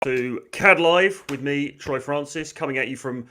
to CAD Live with me, Troy Francis, coming at you from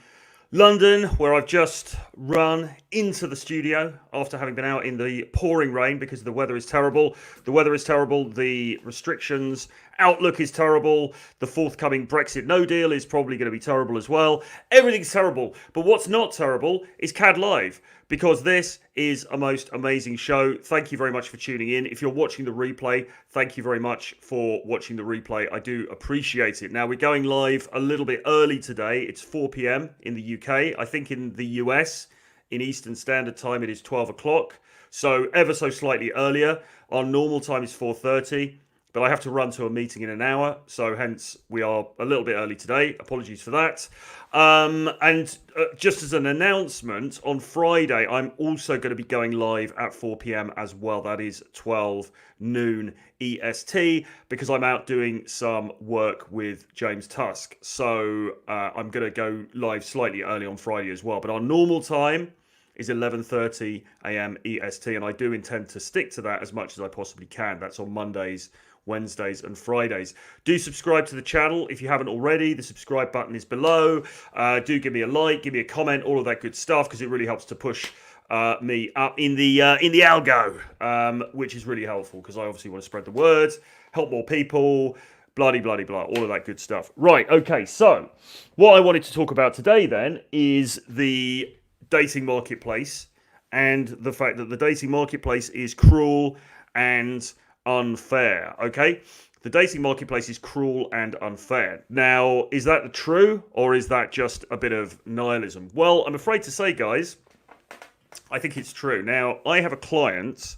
London, where I've just run into the studio after having been out in the pouring rain because the weather is terrible. The weather is terrible, the restrictions, outlook is terrible, the forthcoming Brexit no deal is probably going to be terrible as well. Everything's terrible, but what's not terrible is CAD Live, because this is a most amazing show. Thank you very much for tuning in. If you're watching the replay, thank you very much for watching the replay. I do appreciate it. Now, we're going live a little bit early today. It's 4 p.m. in the UK. I think in the US, in Eastern Standard Time, it is 12 o'clock. So ever so slightly earlier. Our normal time is 4:30. But I have to run to a meeting in an hour, so hence we are a little bit early today. Apologies for that. And just as an announcement, on Friday, I'm also going to be going live at 4 p.m. as well. That is 12 noon EST, because I'm out doing some work with James Tusk. So I'm going to go live slightly early on Friday as well. But our normal time is 11:30 a.m. EST, and I do intend to stick to that as much as I possibly can. That's on Mondays, Wednesdays and Fridays. Do subscribe to the channel if you haven't already. The subscribe button is below. Do give me a like, give me a comment, all of that good stuff, because it really helps to push me up in the algo, which is really helpful, because I obviously want to spread the word, help more people, bloody blah, all of that good stuff. Right, okay, so what I wanted to talk about today then is the dating marketplace, and the fact that the dating marketplace is cruel and unfair. Okay, the dating marketplace is cruel and unfair. Now, is that true, or is that just a bit of nihilism? Well, I'm afraid to say, guys, I think it's true. Now, I have a client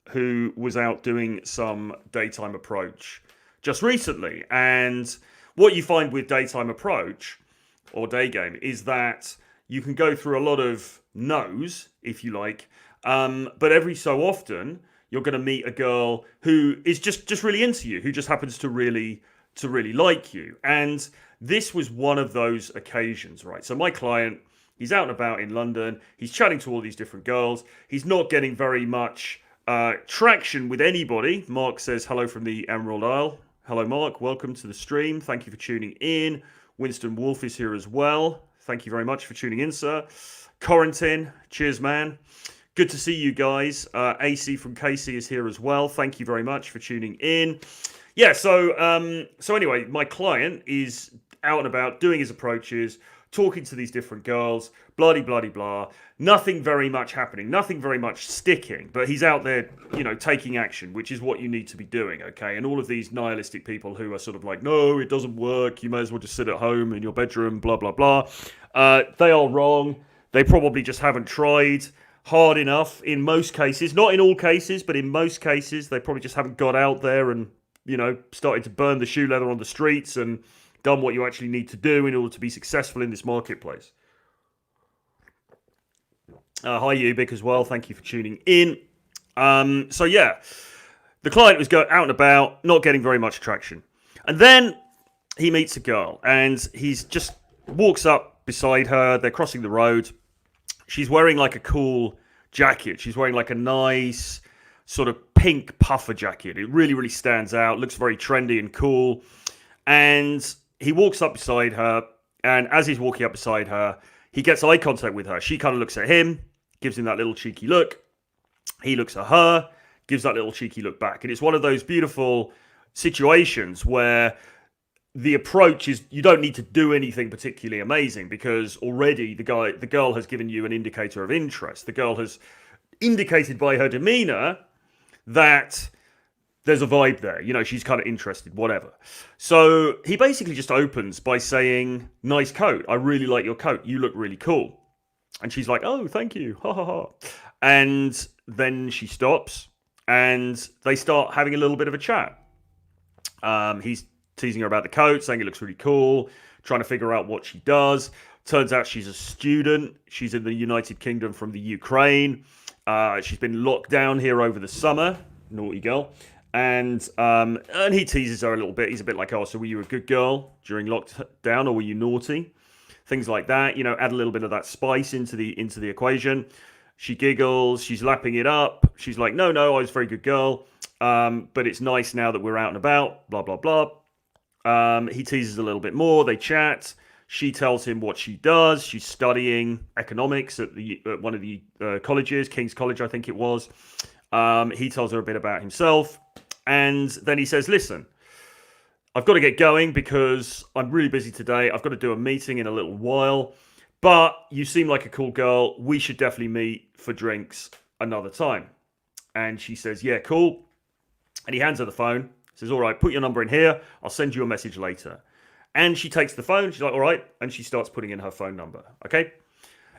who was out doing some daytime approach just recently, and what you find with daytime approach or day game is that you can go through a lot of no's, if you like, but every so often you're going to meet a girl who is just really into you, who just happens to really like you. And this was one of those occasions, right? So my client, he's out and about in London. He's chatting to all these different girls. He's not getting very much traction with anybody. Mark says hello from the Emerald Isle. Hello, Mark. Welcome to the stream. Thank you for tuning in. Winston Wolf is here as well. Thank you very much for tuning in, sir. Corentin, cheers, man. Good to see you guys. AC from Casey is here as well. Thank you very much for tuning in. Yeah, so anyway, my client is out and about doing his approaches, talking to these different girls, blah. Nothing very much happening, nothing very much sticking, but he's out there, taking action, which is what you need to be doing, okay? And all of these nihilistic people who are sort of like, no, it doesn't work, you may as well just sit at home in your bedroom, blah, they are wrong. They probably just haven't tried hard enough in most cases, not in all cases, but in most cases, they probably just haven't got out there and, started to burn the shoe leather on the streets and done what you actually need to do in order to be successful in this marketplace. Hi, Ubik, as well. Thank you for tuning in. So yeah, the client was going out and about, not getting very much traction. And then he meets a girl, and he's just walks up beside her. They're crossing the road. She's wearing like a cool jacket. She's wearing like a nice sort of pink puffer jacket. It really stands out. Looks very trendy and cool. And he walks up beside her. And as he's walking up beside her, he gets eye contact with her. She kind of looks at him, gives him that little cheeky look. He looks at her, gives that little cheeky look back. And it's one of those beautiful situations where the approach is, you don't need to do anything particularly amazing, because already the girl has given you an indicator of interest. The girl has indicated by her demeanor that there's a vibe there. She's kind of interested, whatever. So he basically just opens by saying, nice coat. I really like your coat. You look really cool. And she's like, oh, thank you. Ha ha ha. And then she stops and they start having a little bit of a chat. He's teasing her about the coat, saying it looks really cool, trying to figure out what she does. Turns out she's a student. She's in the United Kingdom from the Ukraine. She's been locked down here over the summer. Naughty girl. And he teases her a little bit. He's a bit like, oh, so were you a good girl during lockdown, or were you naughty? Things like that. Add a little bit of that spice into the equation. She giggles. She's lapping it up. She's like, no, I was a very good girl. But it's nice now that we're out and about. Blah, blah, blah. He teases a little bit more. They chat. She tells him what she does. She's studying economics at one of the colleges, King's College, I think it was. He tells her a bit about himself. And then he says, listen, I've got to get going because I'm really busy today. I've got to do a meeting in a little while. But you seem like a cool girl. We should definitely meet for drinks another time. And she says, yeah, cool. And he hands her the phone. Says, all right, put your number in here. I'll send you a message later. And she takes the phone. She's like, all right. And she starts putting in her phone number. Okay.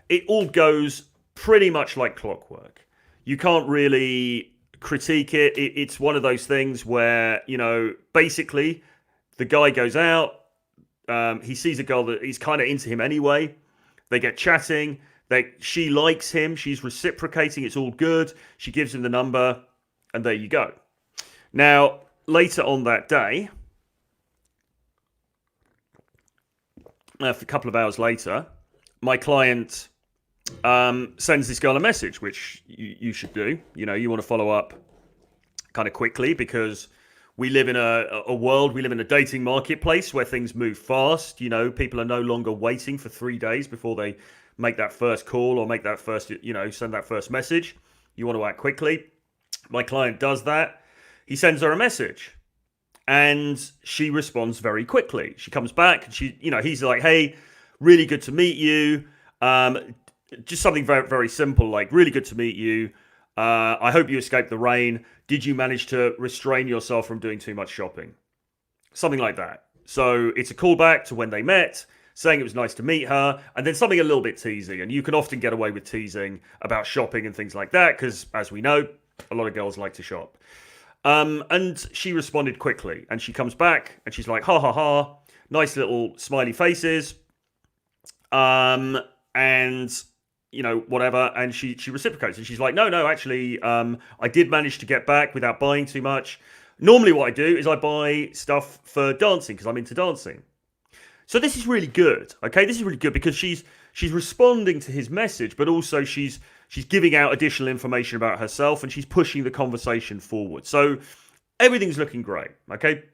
It all goes pretty much like clockwork. You can't really critique it. It's one of those things where, basically the guy goes out. He sees a girl that he's kind of into him anyway. They get chatting. She likes him. She's reciprocating. It's all good. She gives him the number. And there you go. Now, later on that day, a couple of hours later, my client sends this girl a message, which you should do. You want to follow up kind of quickly because we live in a world, we live in a dating marketplace where things move fast. People are no longer waiting for 3 days before they make that first call or make that first, send that first message. You want to act quickly. My client does that. He sends her a message and she responds very quickly. She comes back and he's like, hey, really good to meet you. Just something very, very simple, like really good to meet you. I hope you escaped the rain. Did you manage to restrain yourself from doing too much shopping? Something like that. So it's a callback to when they met, saying it was nice to meet her, and then something a little bit teasing. And you can often get away with teasing about shopping and things like that because, as we know, a lot of girls like to shop. And she responded quickly, and she comes back and she's like, ha ha ha, nice little smiley faces. And whatever. And she reciprocates and she's like, no, actually, I did manage to get back without buying too much. Normally what I do is I buy stuff for dancing because I'm into dancing. So this is really good. Okay. This is really good because she's responding to his message, but also she's giving out additional information about herself and she's pushing the conversation forward. So everything's looking great. Okay.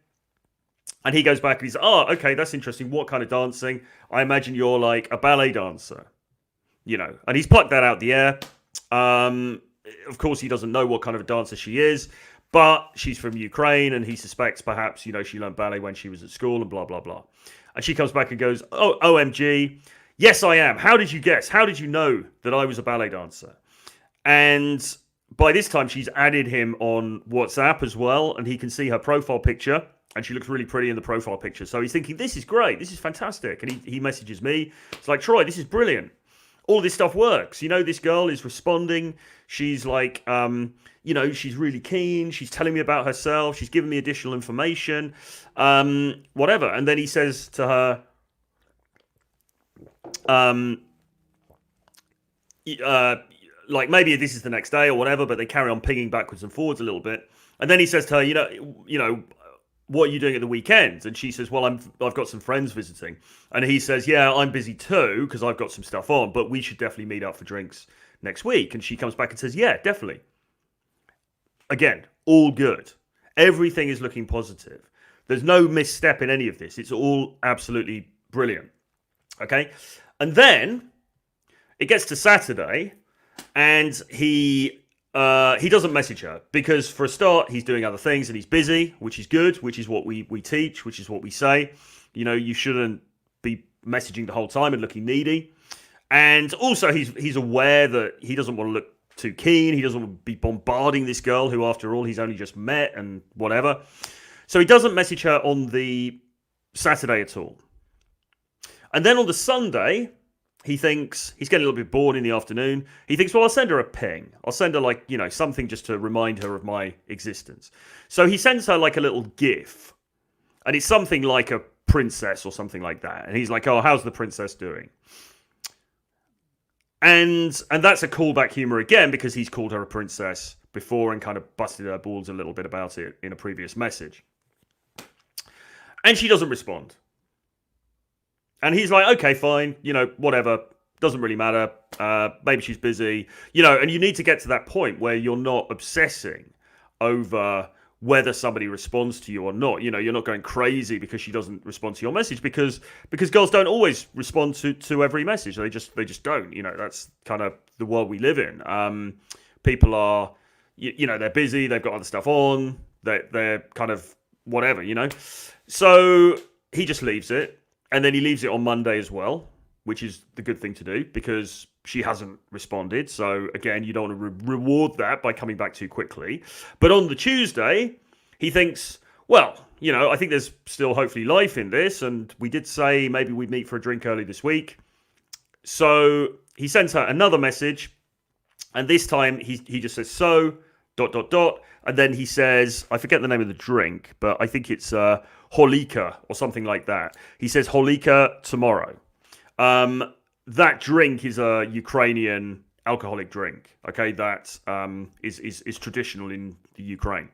And he goes back and he's, oh, okay, that's interesting. What kind of dancing? I imagine you're like a ballet dancer, and he's plucked that out the air. Of course, he doesn't know what kind of a dancer she is, but she's from Ukraine and he suspects perhaps, she learned ballet when she was at school and blah, blah, blah. And she comes back and goes, oh, OMG. Yes, I am. How did you guess? How did you know that I was a ballet dancer? And by this time, she's added him on WhatsApp as well. And he can see her profile picture. And she looks really pretty in the profile picture. So he's thinking, this is great. This is fantastic. And he messages me. It's like, Troy, this is brilliant. All this stuff works. This girl is responding. She's like, she's really keen. She's telling me about herself. She's giving me additional information, whatever. And then he says to her, like maybe this is the next day or whatever, but they carry on pinging backwards and forwards a little bit. And then he says to her, what are you doing at the weekends? And she says, well, I've got some friends visiting. And he says, yeah, I'm busy too because I've got some stuff on, but we should definitely meet up for drinks next week. And she comes back and says, yeah, definitely. Again, all good. Everything is looking positive. There's no misstep in any of this. It's all absolutely brilliant. Okay. And then it gets to Saturday and he doesn't message her because for a start, he's doing other things and he's busy, which is good, which is what we teach, which is what we say. You shouldn't be messaging the whole time and looking needy. And also he's aware that he doesn't want to look too keen. He doesn't want to be bombarding this girl who, after all, he's only just met and whatever. So he doesn't message her on the Saturday at all. And then on the Sunday, he thinks he's getting a little bit bored in the afternoon. He thinks, well, I'll send her a ping. I'll send her something just to remind her of my existence. So he sends her like a little GIF. And it's something like a princess or something like that. And he's like, oh, how's the princess doing? And that's a callback humor again because he's called her a princess before and kind of busted her balls a little bit about it in a previous message. And she doesn't respond. And he's like, okay, fine, whatever, doesn't really matter. Maybe she's busy, and you need to get to that point where you're not obsessing over whether somebody responds to you or not. You know, you're not going crazy because she doesn't respond to your message, because girls don't always respond to every message. They just don't. You know, that's kind of the world we live in. People are, you know, they're busy, they've got other stuff on, they're kind of whatever, you know. So he just leaves it, and then he leaves it on Monday as well, which is the good thing to do because she hasn't responded. So again, you don't want to reward that by coming back too quickly. But on the Tuesday, he thinks, well, you know, I think there's still hopefully life in this, and we did say maybe we'd meet for a drink early this week. So he sends her another message, and this time he just says, so, ... and then he says, I forget the name of the drink, but I think it's Holika or something like that. He says Holika tomorrow. That drink is a Ukrainian alcoholic drink, okay, that is traditional in the Ukraine.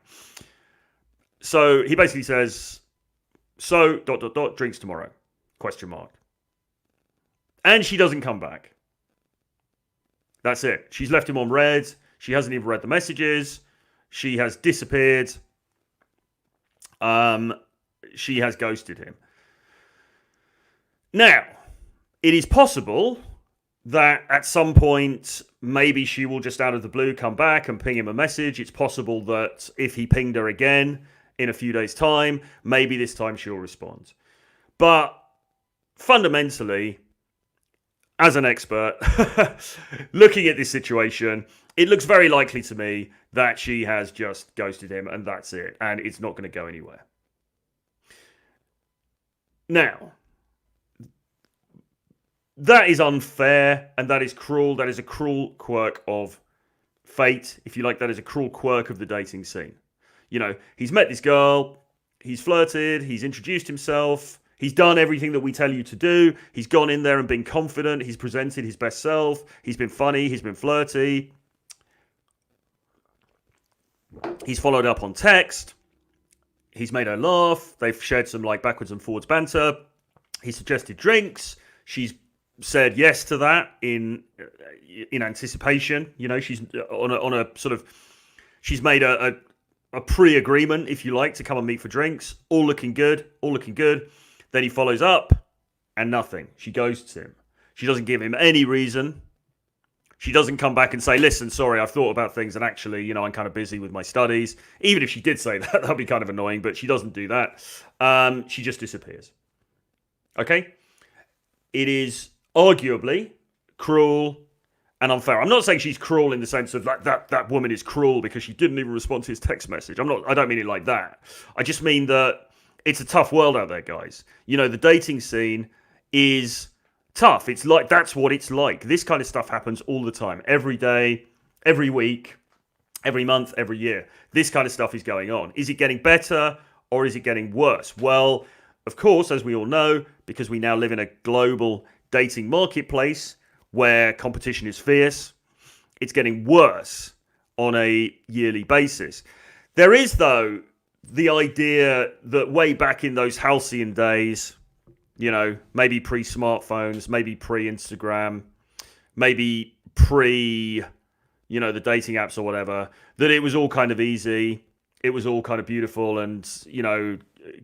So he basically says, so, ... drinks tomorrow, ? And she doesn't come back. That's it. She's left him on red. She hasn't even read the messages. She has disappeared. She has ghosted him. Now, it is possible that at some point, maybe she will just out of the blue come back and ping him a message. It's possible that if he pinged her again in a few days' time, maybe this time she'll respond. But fundamentally, as an expert, looking at this situation, it looks very likely to me that she has just ghosted him and that's it. And it's not going to go anywhere. Now, that is unfair and that is cruel. That is a cruel quirk of fate. If you like, that is a cruel quirk of the dating scene. You know, he's met this girl, he's flirted, he's introduced himself, he's done everything that we tell you to do. He's gone in there and been confident. He's presented his best self. He's been funny. He's been flirty. He's followed up on text. He's made her laugh. They've shared some like backwards and forwards banter. He suggested drinks. She's said yes to that in anticipation. You know, she's on a sort of, she's made a pre-agreement, if you like, to come and meet for drinks. All looking good. All looking good. Then he follows up and nothing. She ghosts him. She doesn't give him any reason. She doesn't come back and say, listen, sorry, I've thought about things and actually, you know, I'm kind of busy with my studies. Even if she did say that, that'd be kind of annoying, but she doesn't do that. She just disappears. Okay? It is arguably cruel and unfair. I'm not saying she's cruel in the sense of that woman is cruel because she didn't even respond to his text message. I don't mean it like that. I just mean that it's a tough world out there, guys. You know, the dating scene is tough. It's like, that's what it's like. This kind of stuff happens all the time. Every day, every week, every month, every year. This kind of stuff is going on. Is it getting better or is it getting worse? Well, of course, as we all know, because we now live in a global dating marketplace where competition is fierce, it's getting worse on a yearly basis. There is, though, the idea that way back in those halcyon days, you know, maybe pre-smartphones, maybe pre-Instagram, maybe pre, you know, the dating apps or whatever, that it was all kind of easy, it was all kind of beautiful, and, you know,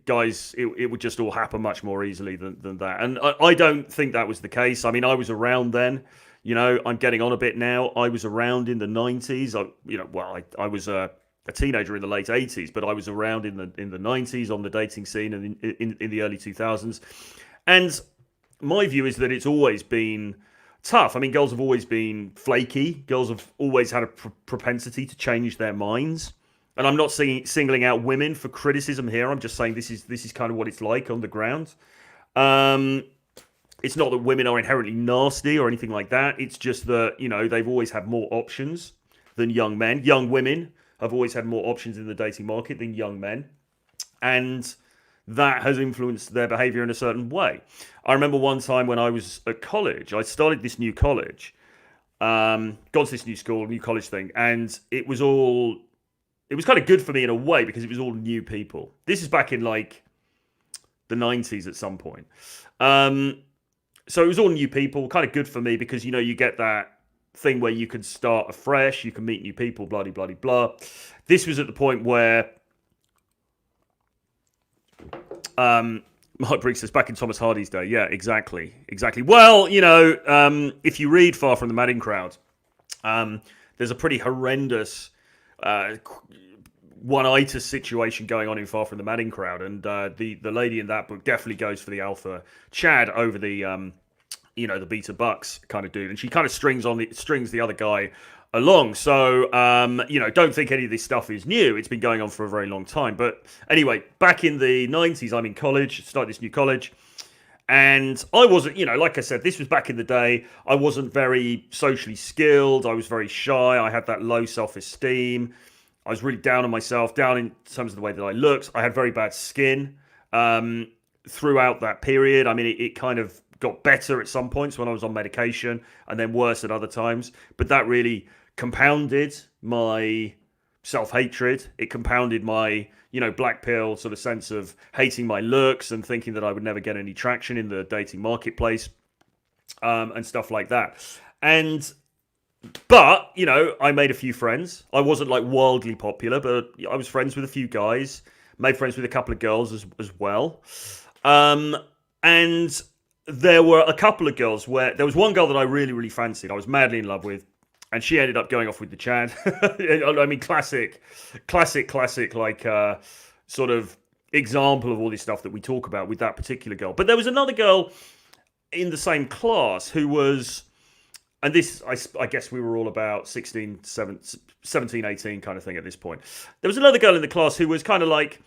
guys, it would just all happen much more easily than that. And I don't think that was the case. I mean, I was around then. You know, I'm getting on a bit now. I was around in the 90s. I was a teenager in the late 80s, but I was around in the 90s on the dating scene and in the early 2000s. And my view is that it's always been tough. I mean, girls have always been flaky. Girls have always had a propensity to change their minds. And I'm not singling out women for criticism here. I'm just saying this is kind of what it's like on the ground. It's not that women are inherently nasty or anything like that. It's just that, you know, they've always had more options than young men. Young women have always had more options in the dating market than young men. And that has influenced their behavior in a certain way. I remember one time when I was at college, I started this new college, gone to this new school, new college thing, and it was kind of good for me in a way because it was all new people. This is back in like the 90s at some point. So it was all new people, kind of good for me because, you know, you get that thing where you can start afresh, you can meet new people, blah, blah, blah, blah. This was at the point where Mike Briggs says, back in Thomas Hardy's day. Yeah, exactly. Well, if you read Far From the Madding Crowd, there's a pretty horrendous one-itis situation going on in Far From the Madding Crowd, and the lady in that book definitely goes for the alpha Chad over the the beta bucks kind of dude, and she kind of strings the other guy along. So don't think any of this stuff is new. It's been going on for a very long time. But anyway, back in the 90s, I'm in college, started this new college, and I wasn't, like I said, this was back in the day. I wasn't very socially skilled. I was very shy. I had that low self-esteem. I was really down on myself, down in terms of the way that I looked. I had very bad skin throughout that period. I mean, it kind of got better at some points when I was on medication, and then worse at other times. But that really compounded my self-hatred. It compounded my, black pill sort of sense of hating my looks and thinking that I would never get any traction in the dating marketplace, and stuff like that. But, I made a few friends. I wasn't like wildly popular, but I was friends with a few guys, made friends with a couple of girls as well. And there were a couple of girls where there was one girl that I really, really fancied. I was madly in love with, and she ended up going off with the Chad. I mean, classic, like sort of example of all this stuff that we talk about with that particular girl. But there was another girl in the same class who was, and this, I guess we were all about 17, 18 kind of thing at this point. There was another girl in the class who was kind of like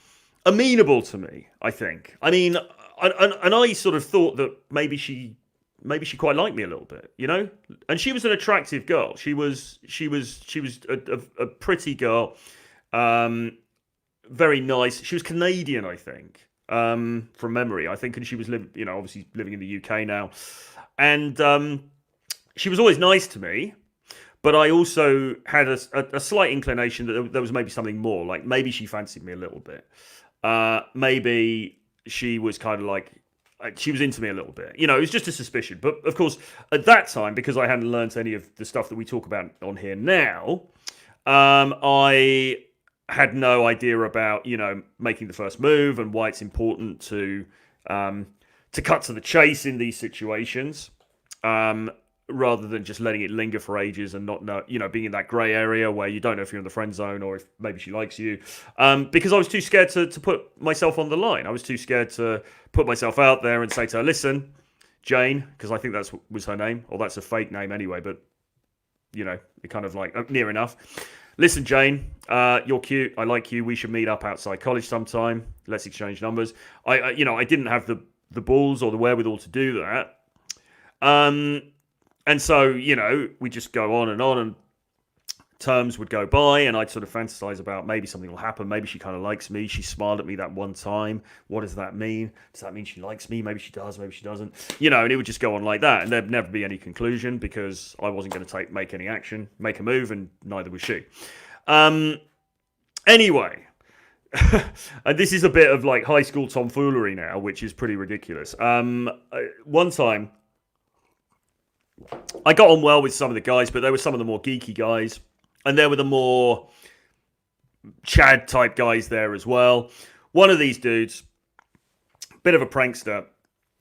amenable to me, I think. I mean, and I sort of thought that maybe she quite liked me a little bit, And she was an attractive girl. She was a pretty girl, very nice. She was Canadian, I think, from memory, I think, and she was obviously living in the UK now, and she was always nice to me. But I also had a slight inclination that there was maybe something more. Like maybe she fancied me a little bit. Maybe she was kind of like, she was into me a little bit. It was just a suspicion. But of course, at that time, because I hadn't learned any of the stuff that we talk about on here now, I had no idea about, making the first move and why it's important to cut to the chase in these situations, rather than just letting it linger for ages and not know, being in that grey area where you don't know if you're in the friend zone or if maybe she likes you. Because I was too scared to put myself on the line. I was too scared to put myself out there and say to her, listen, Jane, because I think that was her name, or that's a fake name anyway, but, it kind of like near enough. Listen, Jane, you're cute. I like you. We should meet up outside college sometime. Let's exchange numbers. I didn't have the balls or the wherewithal to do that. And so, we just go on, and terms would go by, and I'd sort of fantasize about maybe something will happen. Maybe she kind of likes me. She smiled at me that one time. What does that mean? Does that mean she likes me? Maybe she does, maybe she doesn't. And it would just go on like that, and there'd never be any conclusion because I wasn't going to make any action, make a move, and neither was she. Anyway, and this is a bit of like high school tomfoolery now, which is pretty ridiculous. One time, I got on well with some of the guys, but there were some of the more geeky guys, and there were the more Chad type guys there as well. One of these dudes, bit of a prankster.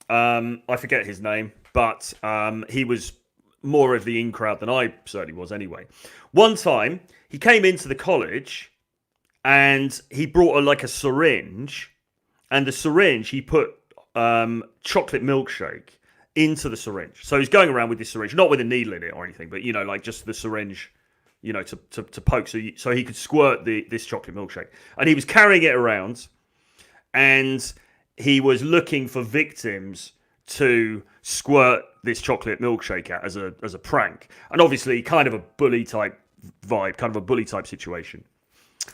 I forget his name, but he was more of the in crowd than I certainly was anyway. One time, he came into the college and he brought a syringe, and the syringe, he put chocolate milkshake into the syringe. So he's going around with this syringe, not with a needle in it or anything, but, like just the syringe, to poke so he could squirt this chocolate milkshake. And he was carrying it around, and he was looking for victims to squirt this chocolate milkshake at as a prank. And obviously kind of a bully type vibe, kind of a bully type situation.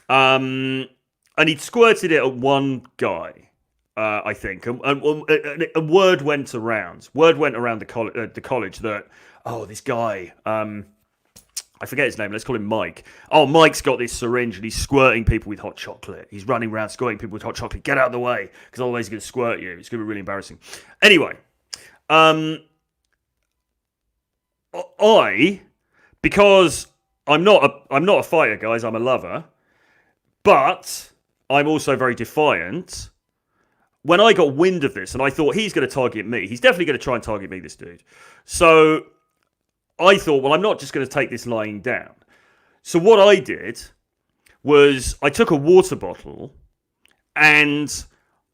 And he'd squirted it at one guy, I think, and word went around the college that, this guy, I forget his name, let's call him Mike. Oh, Mike's got this syringe and he's squirting people with hot chocolate. He's running around squirting people with hot chocolate. Get out of the way, because otherwise he's going to squirt you. It's going to be really embarrassing. Anyway, because I'm not a fighter, guys, I'm a lover, but I'm also very defiant. when I got wind of this, and I thought he's going to target me, he's definitely going to try and target me, this dude. So I thought, well, I'm not just going to take this lying down. So what I did was I took a water bottle and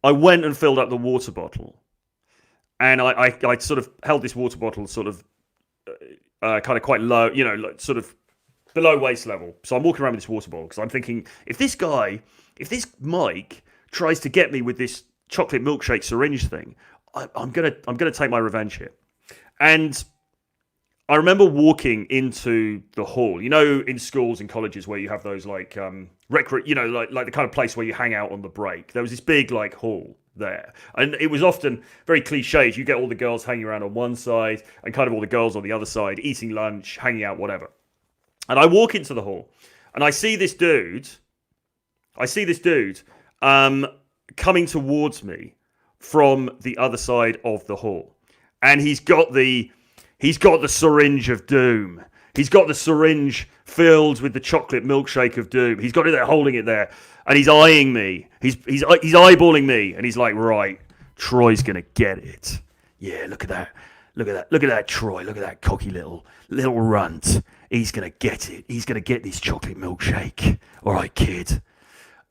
I went and filled up the water bottle. And I sort of held this water bottle sort of kind of quite low, like sort of below waist level. So I'm walking around with this water bottle because I'm thinking, if this Mike tries to get me with this chocolate milkshake syringe thing, I'm gonna take my revenge here. And I remember walking into the hall, in schools and colleges where you have those like like the kind of place where you hang out on the break. There was this big like hall there, and it was often very cliched. You get all the girls hanging around on one side and kind of all the girls on the other side, eating lunch, hanging out, whatever. And I walk into the hall, and I see this dude coming towards me from the other side of the hall, and he's got the syringe of doom. He's got the syringe filled with the chocolate milkshake of doom. He's got it there, holding it there, and he's eyeing me. He's eyeballing me, and he's like, right, Troy's gonna get it. Yeah, look at that. Look at that, Troy. Look at that cocky little runt. He's gonna get it. He's gonna get this chocolate milkshake. All right, kid.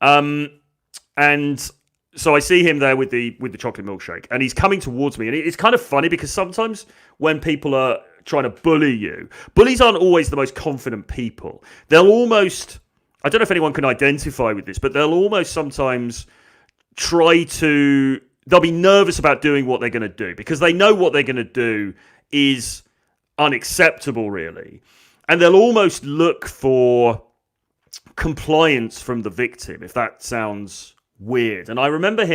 And so I see him there with the chocolate milkshake, and he's coming towards me. And it's kind of funny because sometimes when people are trying to bully you, bullies aren't always the most confident people. They'll almost, I don't know if anyone can identify with this, but they'll almost sometimes they'll be nervous about doing what they're going to do because they know what they're going to do is unacceptable, really. And they'll almost look for compliance from the victim, if that sounds weird. And I remember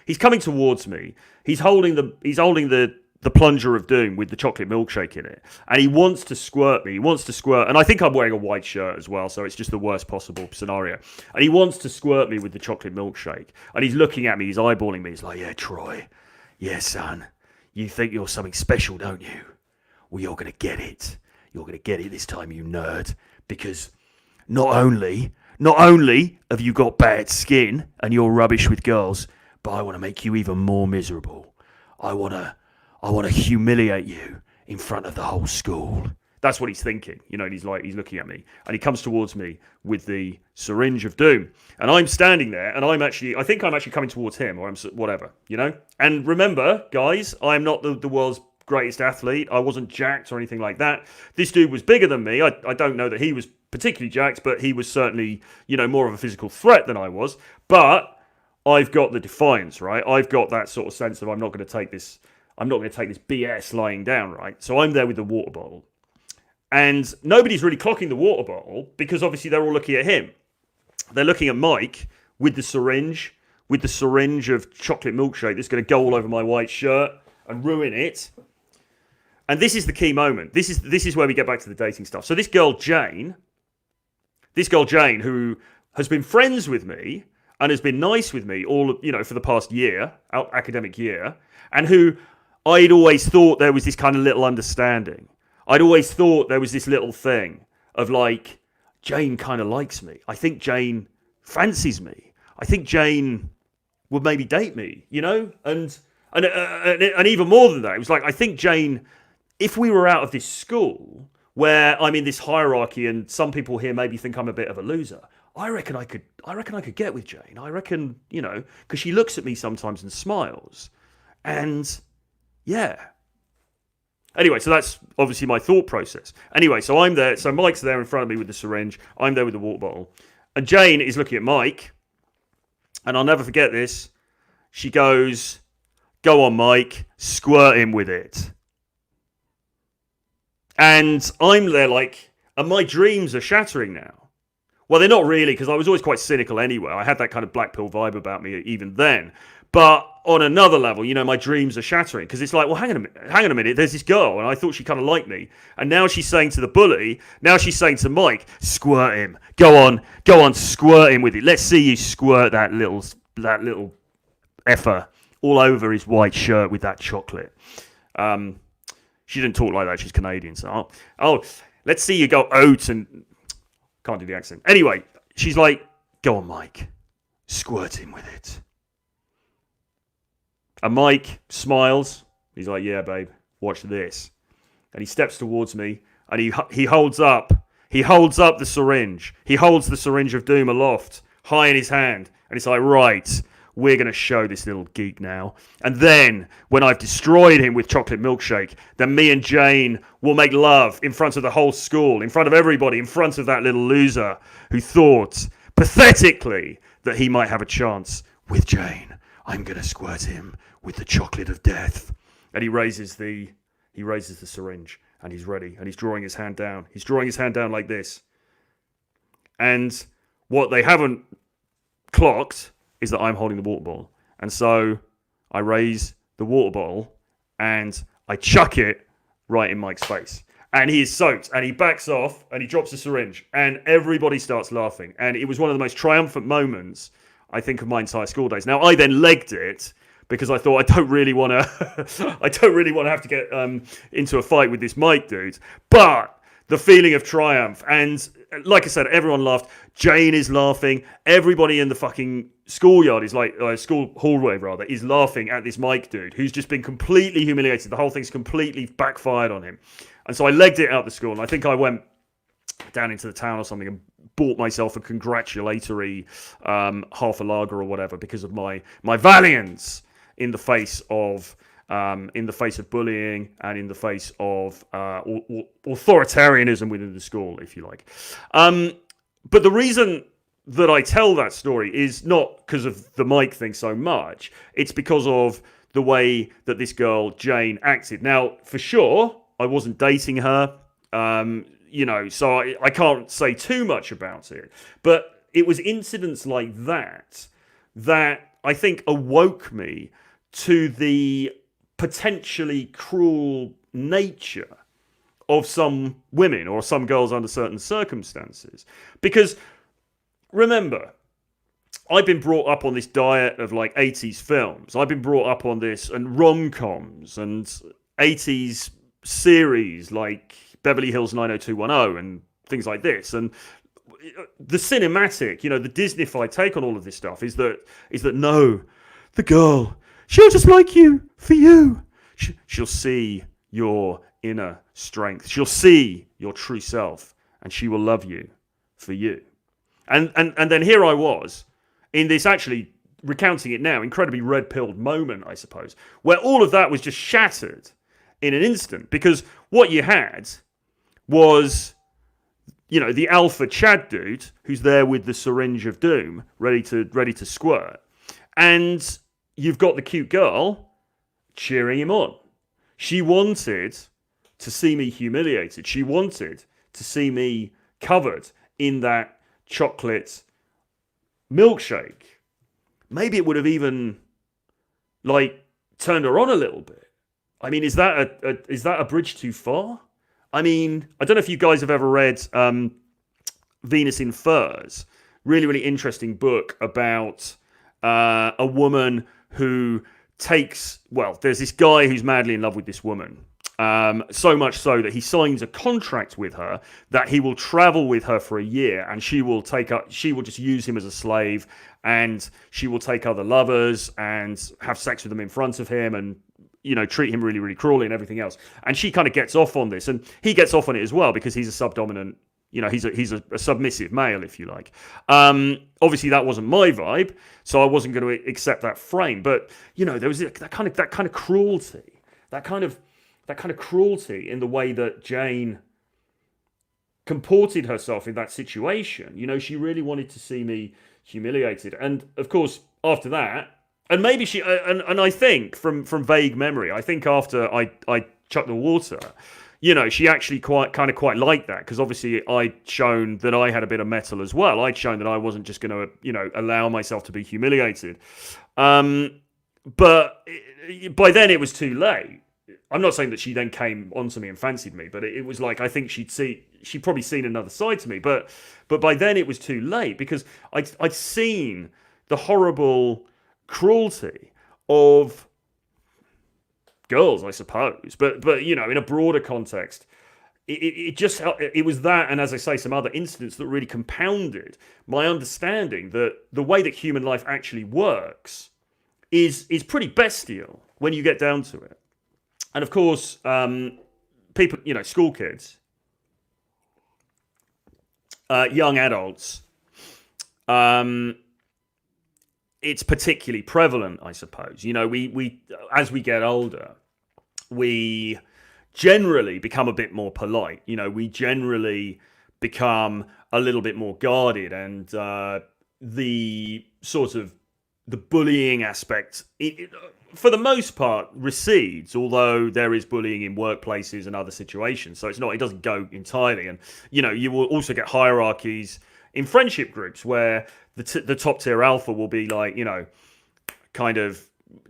he's coming towards me. He's holding the plunger of doom with the chocolate milkshake in it. And he wants to squirt me. And I think I'm wearing a white shirt as well, so it's just the worst possible scenario. And he wants to squirt me with the chocolate milkshake. And he's looking at me, he's eyeballing me. He's like, yeah, Troy. Yeah, son. You think you're something special, don't you? Well, you're going to get it. You're going to get it this time, you nerd. Because not only have you got bad skin and you're rubbish with girls, but I want to make you even more miserable. I want to humiliate you in front of the whole school. That's what he's thinking. And he's looking at me, and he comes towards me with the syringe of doom. And I'm standing there, and I think I'm actually coming towards him, or I'm whatever, And remember, guys, I'm not the world's greatest athlete. I wasn't jacked or anything like that. This dude was bigger than me. I don't know that he was particularly jacked, but he was certainly, more of a physical threat than I was. But I've got the defiance, right? I've got that sort of sense of I'm not going to take this BS lying down, right? So I'm there with the water bottle. And nobody's really clocking the water bottle because obviously they're all looking at him. They're looking at Mike with the syringe of chocolate milkshake that's going to go all over my white shirt and ruin it. And this is the key moment. This is where we get back to the dating stuff. So this girl Jane, who has been friends with me and has been nice with me all, for the past year, academic year, and who I'd always thought there was this kind of little understanding. I'd always thought there was this little thing of like, Jane kind of likes me. I think Jane fancies me. I think Jane would maybe date me, And even more than that, it was like, I think Jane, if we were out of this school where I'm in this hierarchy and some people here maybe think I'm a bit of a loser, I reckon I could get with Jane. I reckon, because she looks at me sometimes and smiles. And yeah. Anyway, so that's obviously my thought process. Anyway, so I'm there. So Mike's there in front of me with the syringe. I'm there with the water bottle. And Jane is looking at Mike. And I'll never forget this. She goes, go on, Mike, squirt him with it. And I'm there like, and my dreams are shattering now. Well, they're not really, because I was always quite cynical anyway. I had that kind of black pill vibe about me even then. But on another level, my dreams are shattering. Because it's like, well, hang on a minute. There's this girl, and I thought she kind of liked me. And now she's saying to the bully, now she's saying to Mike, squirt him. Go on, squirt him with it. Let's see you squirt that little effer all over his white shirt with that chocolate. She didn't talk like that. She's Canadian. So, let's see you go out and... Can't do the accent. Anyway, she's like, go on, Mike. Squirt him with it. And Mike smiles. He's like, yeah, babe, watch this. And he steps towards me, and he holds up the syringe. He holds the syringe of doom aloft, high in his hand, and it's like, right, we're going to show this little geek now. And then, when I've destroyed him with chocolate milkshake, then me and Jane will make love in front of the whole school, in front of everybody, in front of that little loser who thought, pathetically, that he might have a chance with Jane. I'm going to squirt him with the chocolate of death. And he raises the syringe, and he's ready, and he's drawing his hand down. He's drawing his hand down like this. And what they haven't clocked is that I'm holding the water bottle. And so I raise the water bottle and I chuck it right in Mike's face. And he is soaked, and he backs off, and he drops the syringe, and everybody starts laughing. And it was one of the most triumphant moments, I think, of my entire school days. Now, I then legged it, because I thought I don't really want to have to get into a fight with this Mike dude. But the feeling of triumph, and like I said, everyone laughed. Jane is laughing. Everybody in the fucking schoolyard is like, school hallway rather, is laughing at this Mike dude who's just been completely humiliated. The whole thing's completely backfired on him. And so I legged it out the school, and I think I went down into the town or something and bought myself a congratulatory half a lager or whatever because of my valiance in the face of bullying and in the face of authoritarianism within the school, if you like. But the reason that I tell that story is not because of the Mike thing so much. It's because of the way that this girl, Jane, acted. Now, for sure, I wasn't dating her, so I can't say too much about it. But it was incidents like that I think awoke me to the potentially cruel nature of some women or some girls under certain circumstances. Because remember, I've been brought up on this diet of like 80s films. I've been brought up on this and rom-coms and 80s series like Beverly Hills 90210 and things like this. And the cinematic, the Disney-fied take on all of this stuff is that no, the girl, she'll just like you for you. She'll see your inner strength. She'll see your true self, and she will love you for you. And then here I was in this, actually recounting it now, incredibly red-pilled moment, I suppose, where all of that was just shattered in an instant, because what you had was, the alpha Chad dude who's there with the syringe of doom, ready to squirt, and you've got the cute girl cheering him on. She wanted to see me humiliated. She wanted to see me covered in that chocolate milkshake. Maybe it would have even turned her on a little bit. I mean, is that a bridge too far? I mean, I don't know if you guys have ever read Venus in Furs. Really, really interesting book about a woman who there's this guy who's madly in love with this woman. So much so that he signs a contract with her that he will travel with her for a year, and she will just use him as a slave, and she will take other lovers and have sex with them in front of him, and treat him really, really cruelly and everything else. And she kind of gets off on this, and he gets off on it as well because he's a subdominant. He's a submissive male, if you like. Obviously, that wasn't my vibe, so I wasn't going to accept that frame. But there was that kind of cruelty, that kind of cruelty in the way that Jane comported herself in that situation. She really wanted to see me humiliated, and of course, after that, and maybe she, and I think from vague memory, I think after I chucked the water. She actually quite liked that, because obviously I'd shown that I had a bit of mettle as well. I'd shown that I wasn't just going to, allow myself to be humiliated. But by then it was too late. I'm not saying that she then came onto me and fancied me, but it was like, I think she'd probably seen another side to me. But by then it was too late, because I'd seen the horrible cruelty of girls, I suppose, but in a broader context, it was that, and as I say, some other incidents that really compounded my understanding that the way that human life actually works is pretty bestial when you get down to it. And of course, people, school kids, young adults, it's particularly prevalent, I suppose. We as we get older, we generally become a bit more polite. We generally become a little bit more guarded, and the sort of the bullying aspect, for the most part, recedes. Although there is bullying in workplaces and other situations, so it doesn't go entirely. And you will also get hierarchies in friendship groups where the top tier alpha will be like, kind of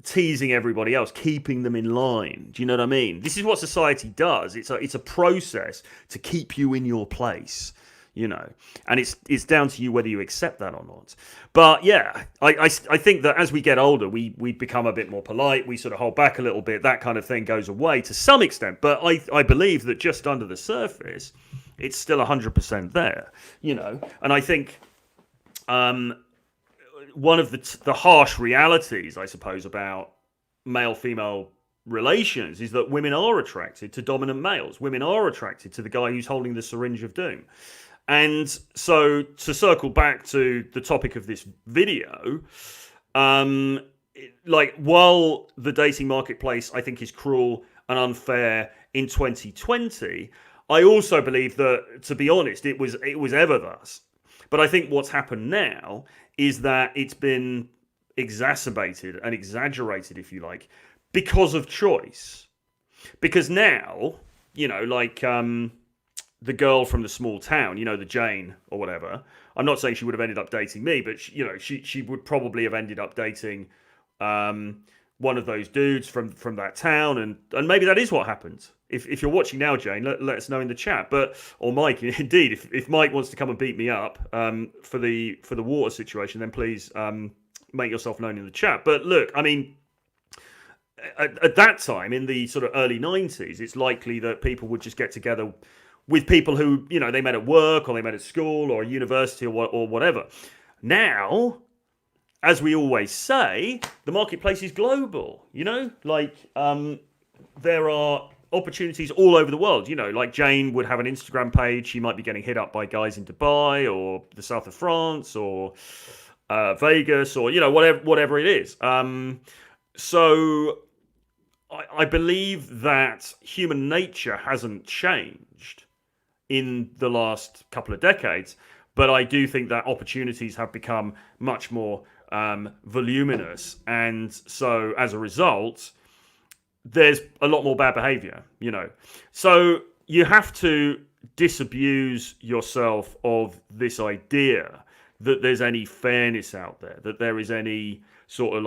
teasing everybody else, keeping them in line. Do you know what I mean? This is what society does. It's a process to keep you in your place, and it's down to you whether you accept that or not. But yeah, I think that as we get older, we become a bit more polite. We sort of hold back a little bit. That kind of thing goes away to some extent. But I believe that just under the surface, it's still 100% there, And I think one of the harsh realities, I suppose, about male-female relations is that women are attracted to dominant males. Women are attracted to the guy who's holding the syringe of doom. And so, to circle back to the topic of this video, while the dating marketplace, I think, is cruel and unfair in 2020, I also believe that, to be honest, it was ever thus. But I think what's happened now is that it's been exacerbated and exaggerated, if you like, because of choice. Because now, the girl from the small town, the Jane or whatever. I'm not saying she would have ended up dating me, but she would probably have ended up dating one of those dudes from that town, and maybe that is what happened. If you're watching now, Jane, let us know in the chat. Or Mike, indeed, if Mike wants to come and beat me up for the water situation, then please make yourself known in the chat. But look, I mean, at that time, in the sort of early 90s, it's likely that people would just get together with people who, they met at work or they met at school or university or whatever. Now, as we always say, the marketplace is global, there are opportunities all over the world. Like Jane would have an Instagram page. She might be getting hit up by guys in Dubai or the south of France or Vegas or, whatever it is. So I believe that human nature hasn't changed in the last couple of decades, but I do think that opportunities have become much more voluminous, and so as a result, there's a lot more bad behavior. So you have to disabuse yourself of this idea that there's any fairness out there, that there is any sort of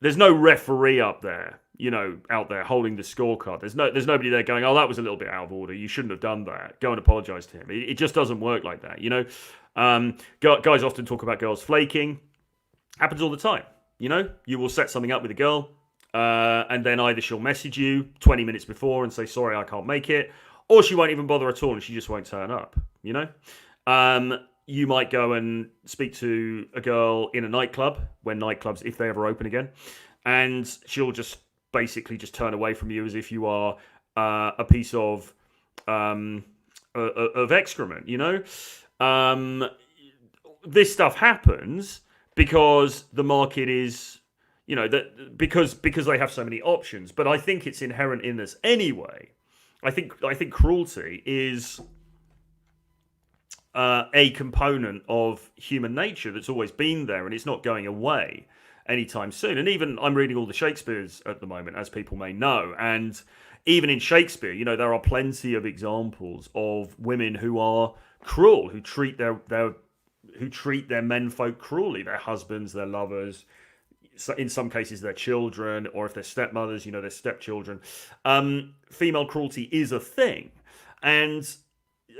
there's no referee out there holding the scorecard. There's nobody there going, oh, that was a little bit out of order. You shouldn't have done that. Go and apologize to him. It just doesn't work like that. Guys often talk about girls flaking. Happens all the time. You will set something up with a girl, and then either she'll message you 20 minutes before and say, sorry, I can't make it, or she won't even bother at all and she just won't turn up. You might go and speak to a girl in a nightclub, when nightclubs, if they ever open again, and she'll just basically just turn away from you as if you are a piece of excrement. This stuff happens because the market is, because they have so many options. But I think it's inherent in this anyway. I think cruelty is a component of human nature that's always been there, and it's not going away anytime soon. And even I'm reading all the Shakespeares at the moment, as people may know, and even in Shakespeare, there are plenty of examples of women who are cruel, who treat their menfolk cruelly, their husbands, their lovers, in some cases their children, or if they're stepmothers, their stepchildren. Female cruelty is a thing, and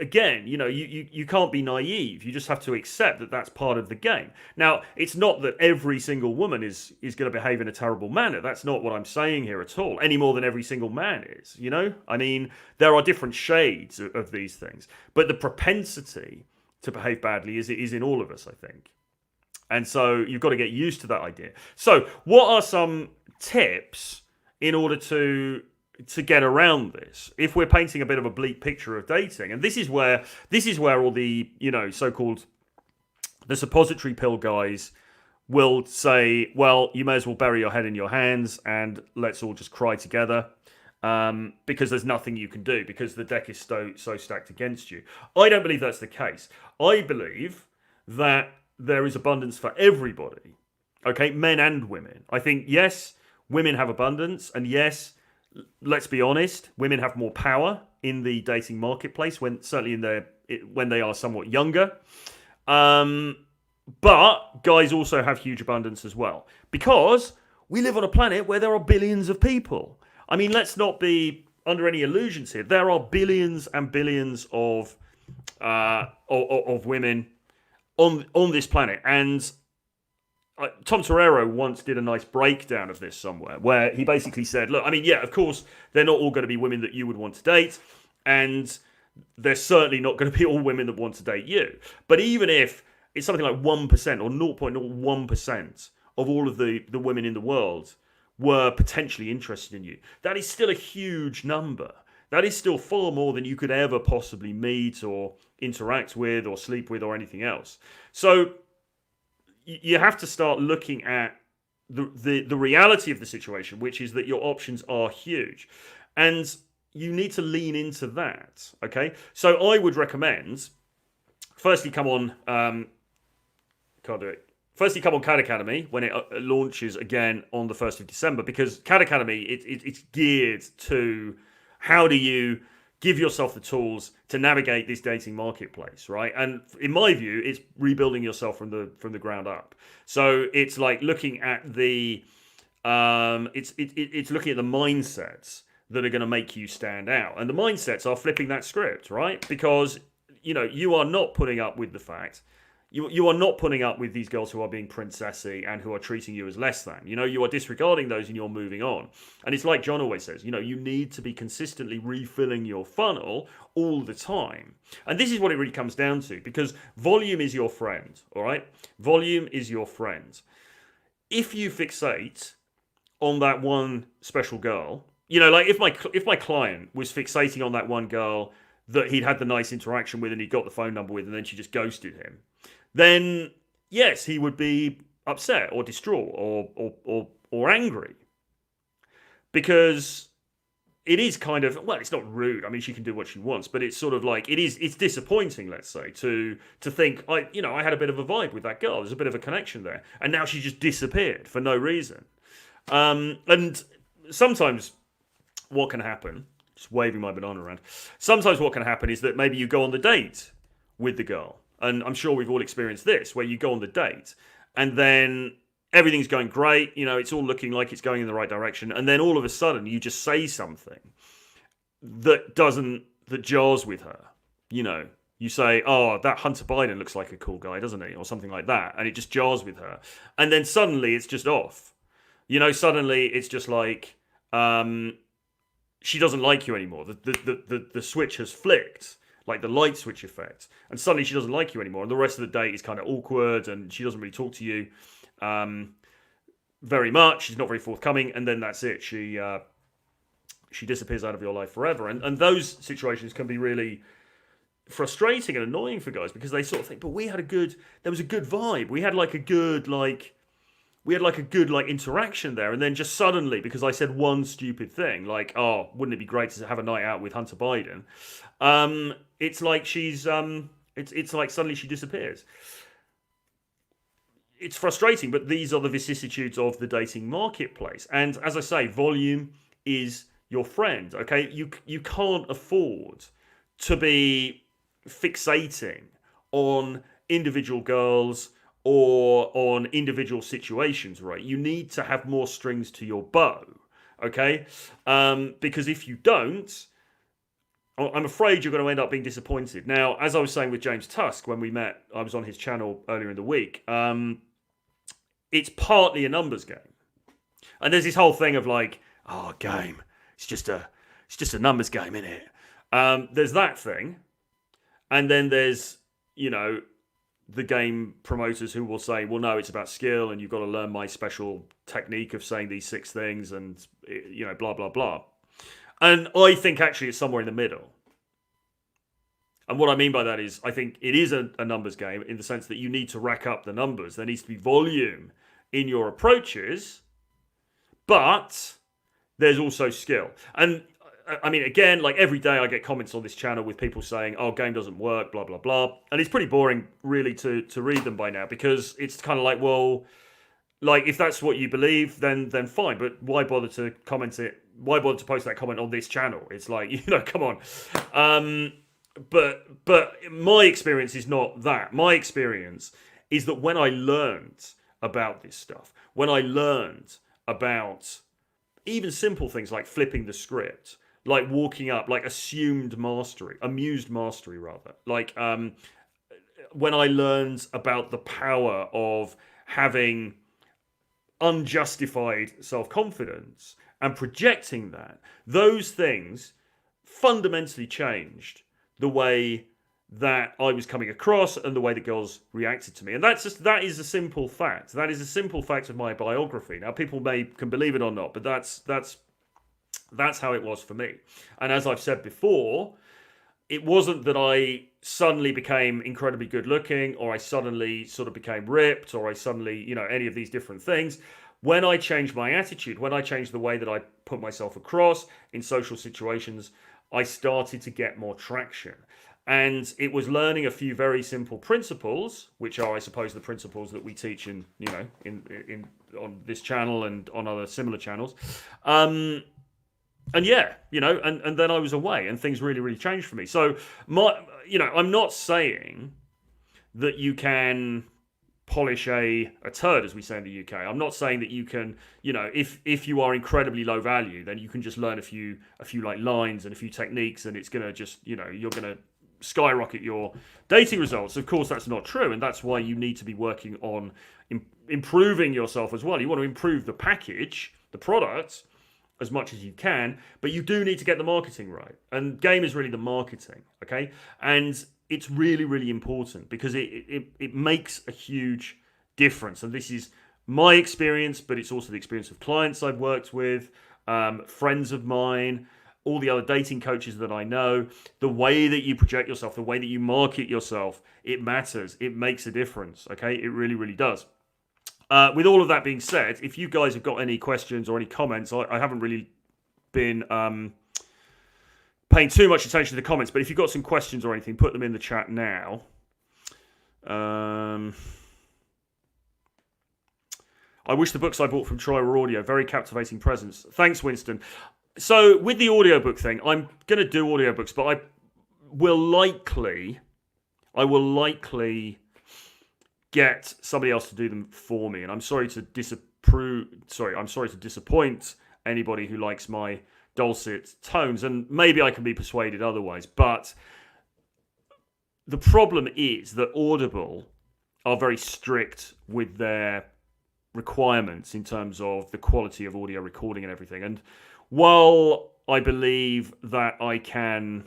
again, you can't be naive. You just have to accept that that's part of the game. Now, it's not that every single woman is going to behave in a terrible manner. That's not what I'm saying here at all, any more than every single man is, I mean, there are different shades of these things, but the propensity to behave badly is in all of us, I think. And so you've got to get used to that idea. So what are some tips in order to get around this? If we're painting a bit of a bleak picture of dating, and this is where all the, so-called the suppository pill guys will say, well, you may as well bury your head in your hands and let's all just cry together, because there's nothing you can do because the deck is so stacked against you. I don't believe that's the case. I believe that there is abundance for everybody, okay, men and women. I think, yes, women have abundance, and yes, let's be honest, women have more power in the dating marketplace when they are somewhat younger. But guys also have huge abundance as well, because we live on a planet where there are billions of people. I mean, let's not be under any illusions here. There are billions and billions of women on this planet, and Tom Torero once did a nice breakdown of this somewhere, where he basically said, look, I mean, yeah, of course, they're not all going to be women that you would want to date, and they're certainly not going to be all women that want to date you. But even if it's something like 1% or 0.01% of all of the women in the world were potentially interested in you, that is still a huge number. That is still far more than you could ever possibly meet or interact with or sleep with or anything else. So you have to start looking at the reality of the situation, which is that your options are huge. And you need to lean into that, okay? So I would recommend, firstly, come on CAD Academy when it launches again on the 1st of December, because CAD Academy, it's geared to how do you give yourself the tools to navigate this dating marketplace, right? And in my view, it's rebuilding yourself from the ground up. So it's like looking at it's looking at the mindsets that are going to make you stand out, and the mindsets are flipping that script, right? Because you are not putting up with the fact. You are not putting up with these girls who are being princessy and who are treating you as less than. You are disregarding those and you're moving on. And it's like John always says, you need to be consistently refilling your funnel all the time. And this is what it really comes down to, because volume is your friend, all right? Volume is your friend. If you fixate on that one special girl, like if my client was fixating on that one girl that he'd had the nice interaction with and he got the phone number with, and then she just ghosted him, then yes, he would be upset or distraught or angry, because it is kind of, well, it's not rude. I mean, she can do what she wants, but it's sort of like it's disappointing, let's say, to think I had a bit of a vibe with that girl. There's a bit of a connection there, and now she just disappeared for no reason. And sometimes what can happen, just waving my banana around, sometimes what can happen is that maybe you go on the date with the girl. And I'm sure we've all experienced this, where you go on the date and then everything's going great. It's all looking like it's going in the right direction. And then all of a sudden you just say something that jars with her. You say, oh, that Hunter Biden looks like a cool guy, doesn't he? Or something like that. And it just jars with her. And then suddenly it's just off. Suddenly it's just like, she doesn't like you anymore. The switch has flicked. Like the light switch effect, and suddenly she doesn't like you anymore, and the rest of the date is kind of awkward, and she doesn't really talk to you very much. She's not very forthcoming, and then that's it. She disappears out of your life forever, and those situations can be really frustrating and annoying for guys, because they sort of think, but there was a good vibe, we had a good interaction there, and then just suddenly, because I said one stupid thing, like, oh, wouldn't it be great to have a night out with Hunter Biden? It's like she's it's like suddenly she disappears. It's frustrating, but these are the vicissitudes of the dating marketplace. And as I say, volume is your friend. Okay, you can't afford to be fixating on individual girls or on individual situations, right? You need to have more strings to your bow, okay? Because if you don't, I'm afraid you're going to end up being disappointed. Now, as I was saying with James Tusk when we met, I was on his channel earlier in the week, it's partly a numbers game. And there's this whole thing of like, oh, game, it's just a numbers game, innit? There's that thing. And then there's, the game promoters who will say, well, no, it's about skill and you've got to learn my special technique of saying these 6 things and, blah, blah, blah. And I think actually it's somewhere in the middle. And what I mean by that is I think it is a numbers game in the sense that you need to rack up the numbers. There needs to be volume in your approaches, but there's also skill. And I mean, again, like every day I get comments on this channel with people saying, oh, game doesn't work, blah, blah, blah. And it's pretty boring, really, to read them by now, because it's kind of like, well, like if that's what you believe, then fine. But why bother to comment it? Why bother to post that comment on this channel? It's like, come on. But my experience is not that. My experience is that when I learned about this stuff, when I learned about even simple things like flipping the script, like walking up, like amused mastery rather. Like when I learned about the power of having unjustified self-confidence and projecting that, those things fundamentally changed the way that I was coming across and the way that girls reacted to me. And that is a simple fact. That is a simple fact of my biography. Now, people can believe it or not, but that's how it was for me. And as I've said before, it wasn't that I suddenly became incredibly good looking, or I suddenly sort of became ripped, or I suddenly, any of these different things. When I changed my attitude, when I changed the way that I put myself across in social situations, I started to get more traction. And it was learning a few very simple principles, which are, I suppose, the principles that we teach in on this channel and on other similar channels. And then I was away, and things really, really changed for me. So I'm not saying that you can polish a turd, as we say in the UK. I'm not saying that you can, if you are incredibly low value, then you can just learn a few like lines and a few techniques, and it's gonna just, you're gonna skyrocket your dating results. Of course, that's not true, and that's why you need to be working on improving yourself as well. You want to improve the package, the product, as much as you can, but you do need to get the marketing right. And game is really the marketing, okay? And it's really, really important because it makes a huge difference. And this is my experience, but it's also the experience of clients I've worked with, friends of mine, all the other dating coaches that I know. The way that you project yourself, the way that you market yourself, it matters. It makes a difference, okay? It really, really does. With all of that being said, if you guys have got any questions or any comments, I haven't really been paying too much attention to the comments, but if you've got some questions or anything, put them in the chat now. I wish the books I bought from Troy were audio. Very captivating presence. Thanks, Winston. So with the audiobook thing, I'm going to do audiobooks, but I will likely get somebody else to do them for me. And I'm sorry to disappoint anybody who likes my dulcet tones, and maybe I can be persuaded otherwise. But the problem is that Audible are very strict with their requirements in terms of the quality of audio recording and everything. And while I believe that I can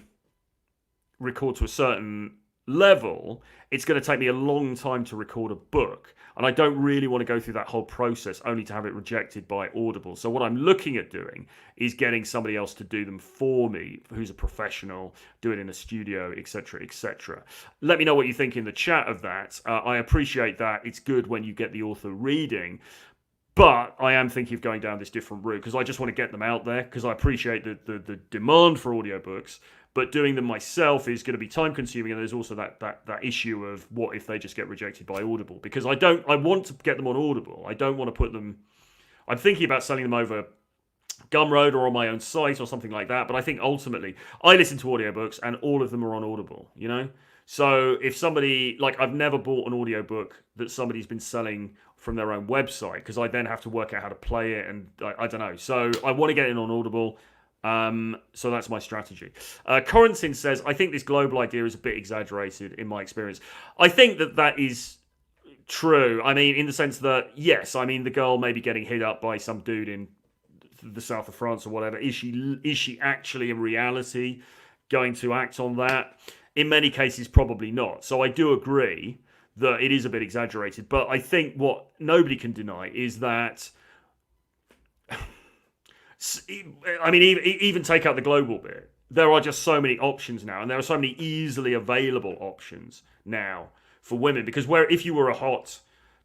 record to a certain level, it's going to take me a long time to record a book, and I don't really want to go through that whole process only to have it rejected by Audible. So what I'm looking at doing is getting somebody else to do them for me, who's a professional, do it in a studio, etc., etc. Let me know what you think in the chat of that. I appreciate that. It's good when you get the author reading, but I am thinking of going down this different route because I just want to get them out there, because I appreciate the demand for audiobooks. But doing them myself is going to be time consuming, and there's also that issue of what if they just get rejected by Audible, because I want to get them on Audible. I don't want to put them, I'm thinking about selling them over Gumroad or on my own site or something like that, but I think ultimately I listen to audiobooks and all of them are on Audible, So if somebody, like, I've never bought an audiobook that somebody's been selling from their own website, because I then have to work out how to play it, and I don't know. So I want to get it on Audible. So that's my strategy. Corentin says, I think this global idea is a bit exaggerated in my experience. I think that is true. I mean, in the sense that, yes, I mean, the girl may be getting hit up by some dude in the south of France or whatever. Is she actually in reality going to act on that? In many cases, probably not. So I do agree that it is a bit exaggerated. But I think what nobody can deny is that, I mean, even take out the global bit, there are just so many options now, and there are so many easily available options now for women. Because if you were a hot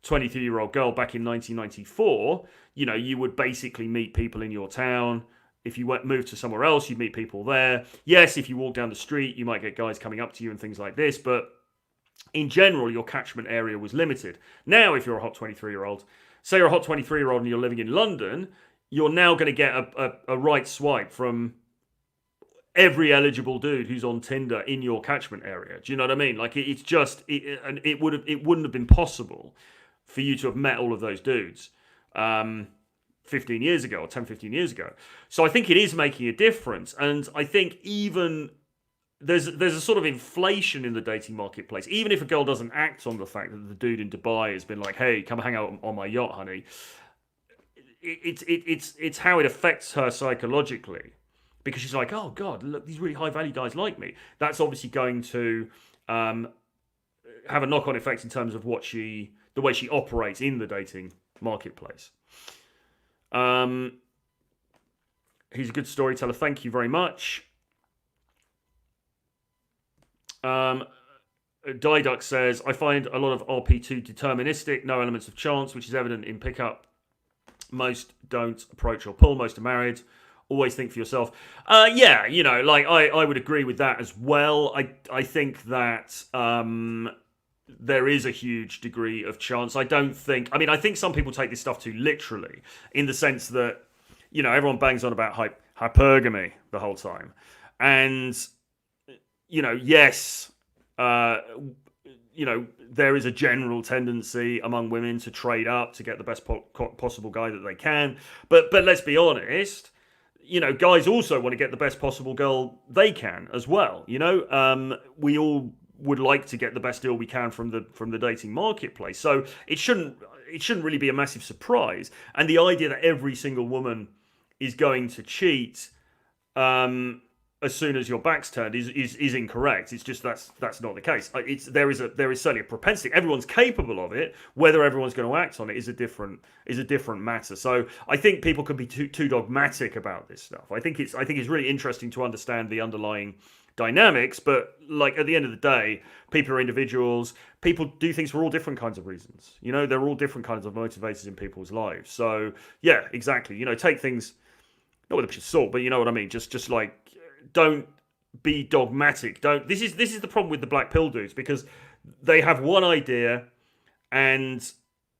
23-year-old girl back in 1994, you would basically meet people in your town. If you moved to somewhere else, you'd meet people there. Yes, if you walk down the street, you might get guys coming up to you and things like this, but in general, your catchment area was limited. Now, if you're a hot 23-year-old, say you're a hot 23-year-old and you're living in London, you're now going to get a right swipe from every eligible dude who's on Tinder in your catchment area. Do you know what I mean? Like, it wouldn't have been possible for you to have met all of those dudes 15 years ago or 10, 15 years ago. So I think it is making a difference. And I think even there's a sort of inflation in the dating marketplace. Even if a girl doesn't act on the fact that the dude in Dubai has been like, hey, come hang out on my yacht, honey. It's how it affects her psychologically, because she's like, oh God, look, these really high value guys like me. That's obviously going to have a knock-on effect in terms of the way she operates in the dating marketplace. He's a good storyteller. Thank you very much. Diduck says, I find a lot of RP2 deterministic, no elements of chance, which is evident in pickup. Most don't approach or pull. Most are married. Always think for yourself. Yeah, I would agree with that as well. I think that there is a huge degree of chance. I think some people take this stuff too literally, in the sense that, everyone bangs on about hypergamy the whole time. And, yes, there is a general tendency among women to trade up to get the best possible guy that they can. But let's be honest, guys also want to get the best possible girl they can as well. We all would like to get the best deal we can from the dating marketplace. So it shouldn't really be a massive surprise. And the idea that every single woman is going to cheat as soon as your back's turned is incorrect. It's just that's not the case. There is certainly a propensity. Everyone's capable of it. Whether everyone's going to act on it is a different matter. So I think people can be too dogmatic about this stuff. I think it's really interesting to understand the underlying dynamics, but like at the end of the day, people are individuals. People do things for all different kinds of reasons. There are all different kinds of motivators in people's lives. So yeah, exactly. Take things not with a pinch of salt, but you know what I mean. Just like, don't be dogmatic. This is the problem with the black pill dudes, because they have one idea and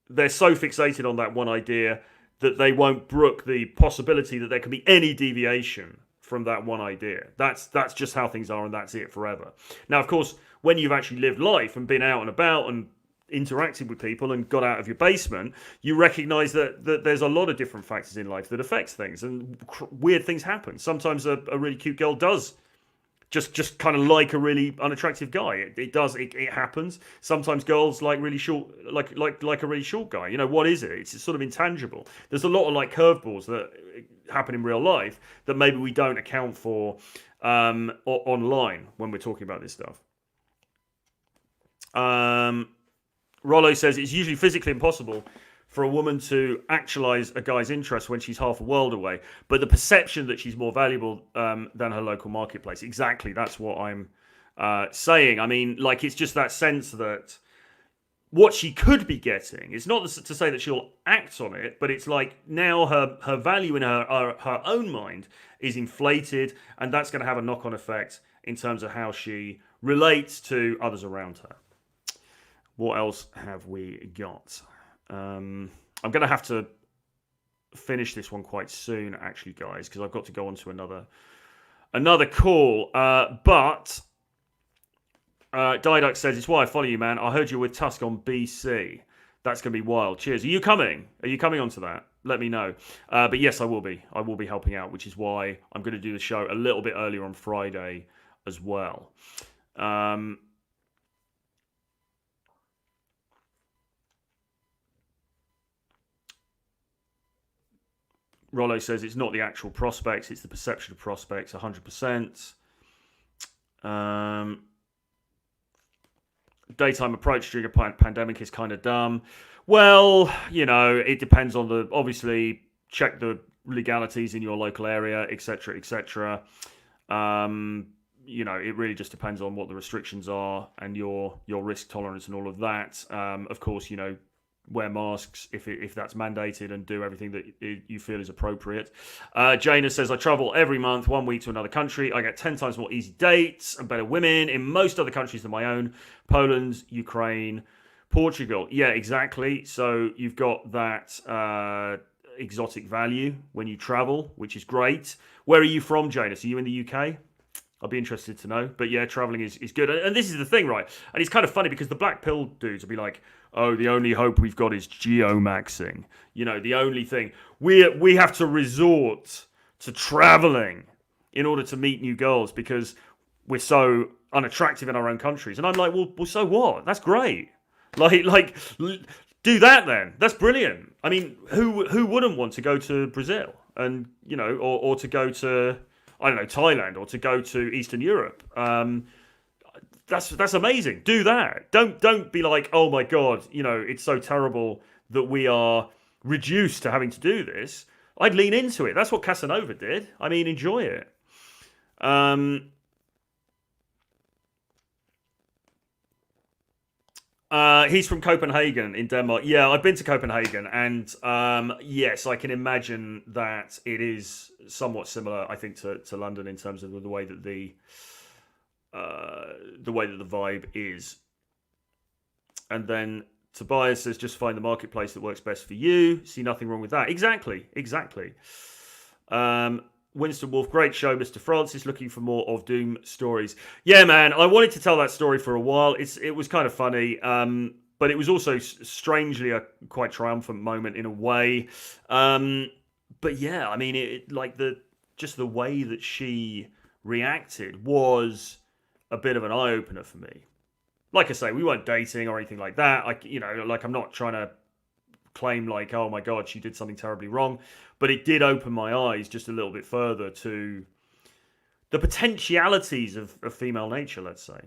they're so fixated on that one idea that they won't brook the possibility that there can be any deviation from that one idea. That's just how things are, and that's it forever. Now, of course, when you've actually lived life and been out and about and interacted with people and got out of your basement, you recognize that there's a lot of different factors in life that affects things, and weird things happen. Sometimes a really cute girl does just kind of like a really unattractive guy. It happens. Sometimes girls like really short, like a really short guy. What is it? It's sort of intangible. There's a lot of like curveballs that happen in real life that maybe we don't account for online when we're talking about this stuff. Rollo says it's usually physically impossible for a woman to actualize a guy's interest when she's half a world away, but the perception that she's more valuable than her local marketplace. Exactly, that's what I'm saying. I mean, like, it's just that sense that what she could be getting, it's not to say that she'll act on it, but it's like now her value in her own mind is inflated, and that's going to have a knock-on effect in terms of how she relates to others around her. What else have we got? I'm going to have to finish this one quite soon, actually, guys, because I've got to go on to another call. But Diduck says, it's why I follow you, man. I heard you were with Tusk on BC. That's going to be wild. Cheers. Are you coming? Are you coming onto that? Let me know. But yes, I will be. I will be helping out, which is why I'm going to do the show a little bit earlier on Friday as well. Rollo says it's not the actual prospects, it's the perception of prospects, 100%. daytime approach during a pandemic is kind of dumb. Well, it depends on obviously check the legalities in your local area, etc., etc. It really just depends on what the restrictions are and your risk tolerance and all of that. Of course, wear masks if that's mandated, and do everything that you feel is appropriate. Jana says, I travel every month, 1 week to another country. I get 10 times more easy dates and better women in most other countries than my own. Poland, Ukraine, Portugal. Yeah, exactly. So you've got that exotic value when you travel, which is great. Where are you from, Janus? Are you in the UK? I'll be interested to know. But yeah, traveling is good. And this is the thing, right? And it's kind of funny because the black pill dudes will be like, oh, the only hope we've got is geomaxing. The only thing. We have to resort to traveling in order to meet new girls because we're so unattractive in our own countries. And I'm like, well, so what? That's great. Like, do that then. That's brilliant. I mean, who wouldn't want to go to Brazil and, or to go to, I don't know, Thailand, or to go to Eastern Europe? That's amazing. Do that. Don't be like, oh my God, it's so terrible that we are reduced to having to do this. I'd lean into it. That's what Casanova did. I mean, enjoy it. He's from Copenhagen in Denmark. Yeah, I've been to Copenhagen, and yes, I can imagine that it is somewhat similar, I think, to London in terms of the way that the vibe is. And then Tobias says, just find the marketplace that works best for you. See nothing wrong with that. Exactly. Winston Wolf, great show, Mr. Francis. Looking for more of Doom stories. Yeah, man, I wanted to tell that story for a while. It was kind of funny, but it was also strangely a quite triumphant moment in a way. But yeah, I mean, the way that she reacted was a bit of an eye opener for me. Like I say, we weren't dating or anything like that. I'm not trying to claim like, oh my God, she did something terribly wrong. But it did open my eyes just a little bit further to the potentialities of female nature, let's say.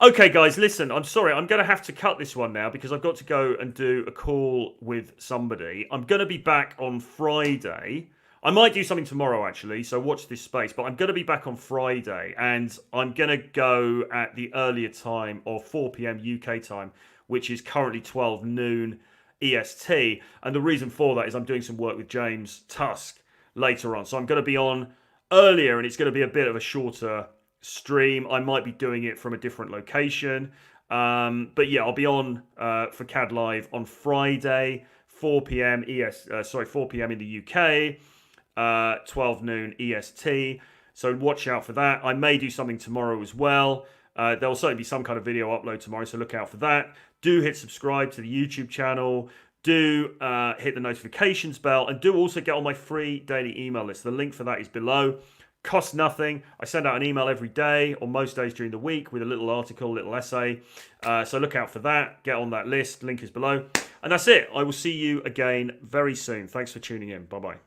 Okay, guys, listen, I'm sorry. I'm going to have to cut this one now because I've got to go and do a call with somebody. I'm going to be back on Friday. I might do something tomorrow, actually, so watch this space. But I'm going to be back on Friday, and I'm going to go at the earlier time of 4 p.m. UK time, which is currently 12 noon EST. And the reason for that is I'm doing some work with James Tusk later on. So I'm going to be on earlier, and it's going to be a bit of a shorter stream. I might be doing it from a different location. But yeah, I'll be on for CAD Live on Friday, 4 p.m. 4 p.m. in the UK, 12 noon EST. So watch out for that. I may do something tomorrow as well. There'll certainly be some kind of video upload tomorrow, so look out for that. Do hit subscribe to the YouTube channel. Do hit the notifications bell, and do also get on my free daily email list. The link for that is below. Costs nothing. I send out an email every day or most days during the week with a little article, little essay. So look out for that. Get on that list. Link is below. And that's it. I will see you again very soon. Thanks for tuning in. Bye-bye.